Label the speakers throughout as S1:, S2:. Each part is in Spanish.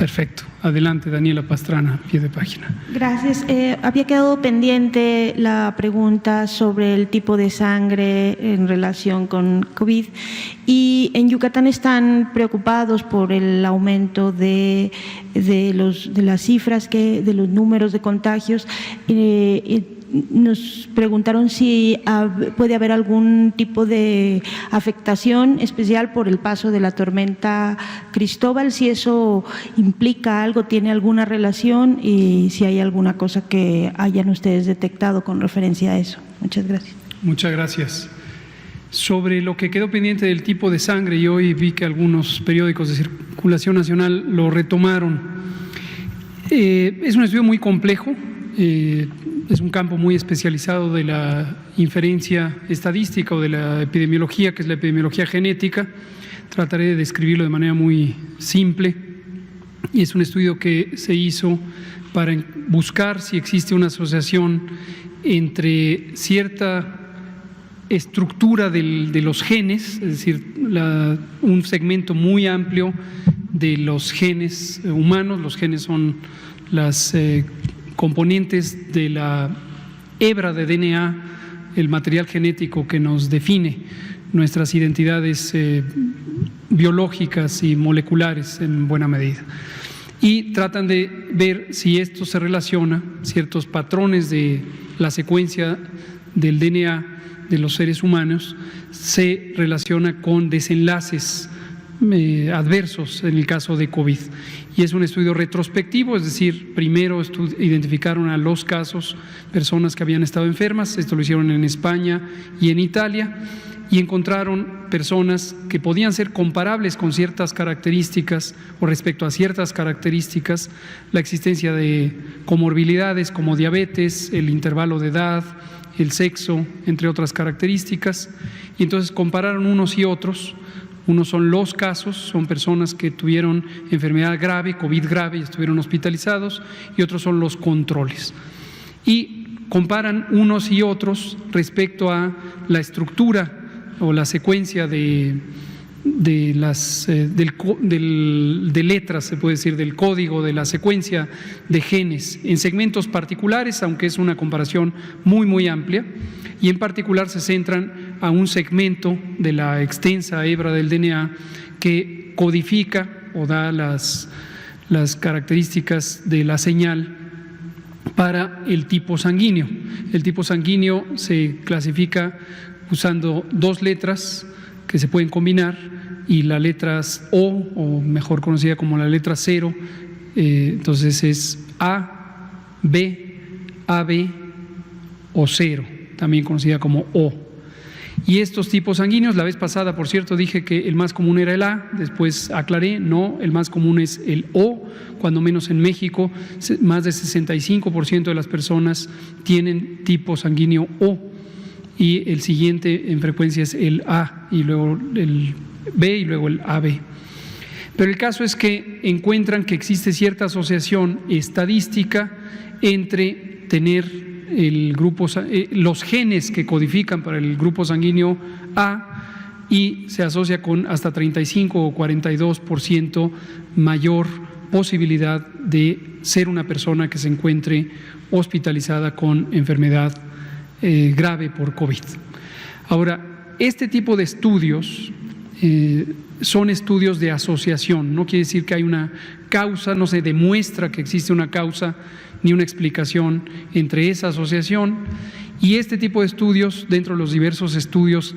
S1: Perfecto. Adelante, Daniela Pastrana, pie de página.
S2: Gracias. Había quedado pendiente la pregunta sobre el tipo de sangre en relación con COVID, y en Yucatán están preocupados por el aumento de las cifras, de los números de contagios. Nos preguntaron si puede haber algún tipo de afectación especial por el paso de la tormenta Cristóbal, si eso implica algo, tiene alguna relación, y si hay alguna cosa que hayan ustedes detectado con referencia a eso. Muchas gracias.
S1: Muchas gracias. Sobre lo que quedó pendiente del tipo de sangre, y hoy vi que algunos periódicos de circulación nacional lo retomaron. Es un estudio muy complejo. Es un campo muy especializado de la inferencia estadística o de la epidemiología, que es la epidemiología genética. Trataré de describirlo de manera muy simple. Y es un estudio que se hizo para buscar si existe una asociación entre cierta estructura de los genes, es decir, un segmento muy amplio de los genes humanos. Los genes son las componentes de la hebra de DNA, el material genético que nos define nuestras identidades biológicas y moleculares en buena medida. Y tratan de ver si esto se relaciona, ciertos patrones de la secuencia del DNA de los seres humanos se relaciona con desenlaces adversos en el caso de COVID. Y es un estudio retrospectivo, es decir, primero identificaron a los casos, personas que habían estado enfermas, esto lo hicieron en España y en Italia, y encontraron personas que podían ser comparables con ciertas características o respecto a ciertas características, la existencia de comorbilidades como diabetes, el intervalo de edad, el sexo, entre otras características, y entonces compararon unos y otros. Unos son los casos, son personas que tuvieron enfermedad grave, COVID grave y estuvieron hospitalizados, y otros son los controles. Y comparan unos y otros respecto a la estructura o la secuencia de letras, se puede decir, del código, de la secuencia de genes en segmentos particulares, aunque es una comparación muy amplia, y en particular se centran a un segmento de la extensa hebra del DNA que codifica o da las características de la señal para el tipo sanguíneo. El tipo sanguíneo se clasifica usando dos letras que se pueden combinar, y la letra O mejor conocida como la letra 0, entonces es A, B, AB o 0, también conocida como O. Y estos tipos sanguíneos, la vez pasada, por cierto, dije que el más común era el A, después aclaré, no, el más común es el O, cuando menos en México, más del 65% de las personas tienen tipo sanguíneo O, y el siguiente en frecuencia es el A, y luego el B y luego el AB. Pero el caso es que encuentran que existe cierta asociación estadística entre tener los genes que codifican para el grupo sanguíneo A, y se asocia con hasta 35 o 42% mayor posibilidad de ser una persona que se encuentre hospitalizada con enfermedad grave por COVID. Ahora, este tipo de estudios son estudios de asociación, no quiere decir que hay una causa, no se demuestra que existe una causa ni una explicación entre esa asociación, y este tipo de estudios, dentro de los diversos estudios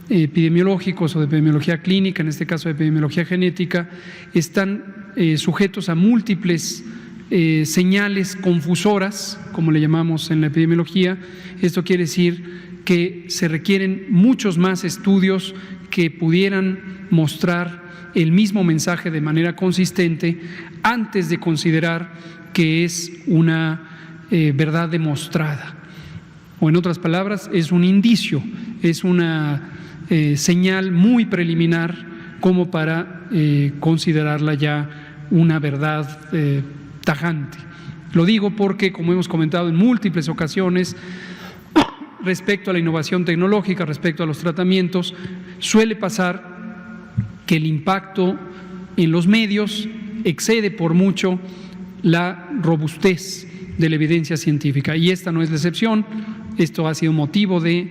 S1: epidemiológicos o de epidemiología clínica, en este caso de epidemiología genética, están sujetos a múltiples señales confusoras, como le llamamos en la epidemiología. Esto quiere decir que se requieren muchos más estudios que pudieran mostrar el mismo mensaje de manera consistente antes de considerar que es una verdad demostrada. O en otras palabras, es un indicio, es una señal muy preliminar como para considerarla ya una verdad tajante. Lo digo porque, como hemos comentado en múltiples ocasiones, respecto a la innovación tecnológica, respecto a los tratamientos, suele pasar que el impacto en los medios excede por mucho la robustez de la evidencia científica. Y esta no es la excepción. Esto ha sido motivo de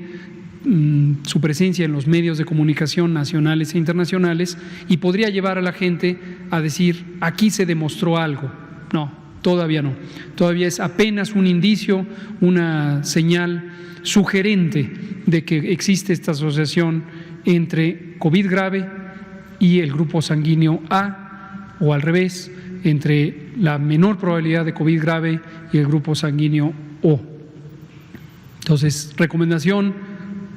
S1: su presencia en los medios de comunicación nacionales e internacionales y podría llevar a la gente a decir, aquí se demostró algo. No, todavía no. Todavía es apenas un indicio, una señal sugerente de que existe esta asociación entre COVID grave y el grupo sanguíneo A, o al revés, entre la menor probabilidad de COVID grave y el grupo sanguíneo O. Entonces, recomendación,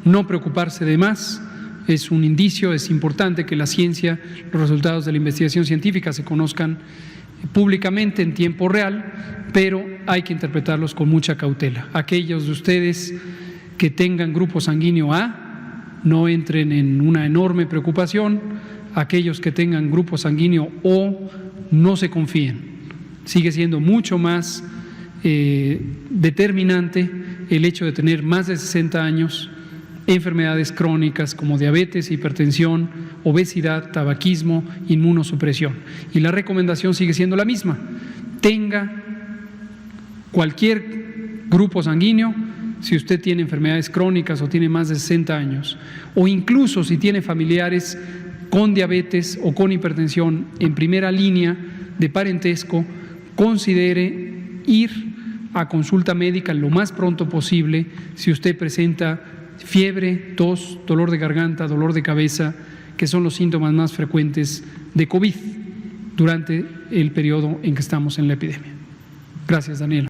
S1: no preocuparse de más. Es un indicio, es importante que la ciencia, los resultados de la investigación científica se conozcan públicamente en tiempo real, pero hay que interpretarlos con mucha cautela. Aquellos de ustedes que tengan grupo sanguíneo A, no entren en una enorme preocupación. Aquellos que tengan grupo sanguíneo O, no se confíen. Sigue siendo mucho más determinante el hecho de tener más de 60 años, enfermedades crónicas como diabetes, hipertensión, obesidad, tabaquismo, inmunosupresión. Y la recomendación sigue siendo la misma. Tenga cualquier grupo sanguíneo, si usted tiene enfermedades crónicas o tiene más de 60 años, o incluso si tiene familiares con diabetes o con hipertensión en primera línea de parentesco, considere ir a consulta médica lo más pronto posible si usted presenta fiebre, tos, dolor de garganta, dolor de cabeza, que son los síntomas más frecuentes de COVID durante el periodo en que estamos en la epidemia. Gracias, Daniela.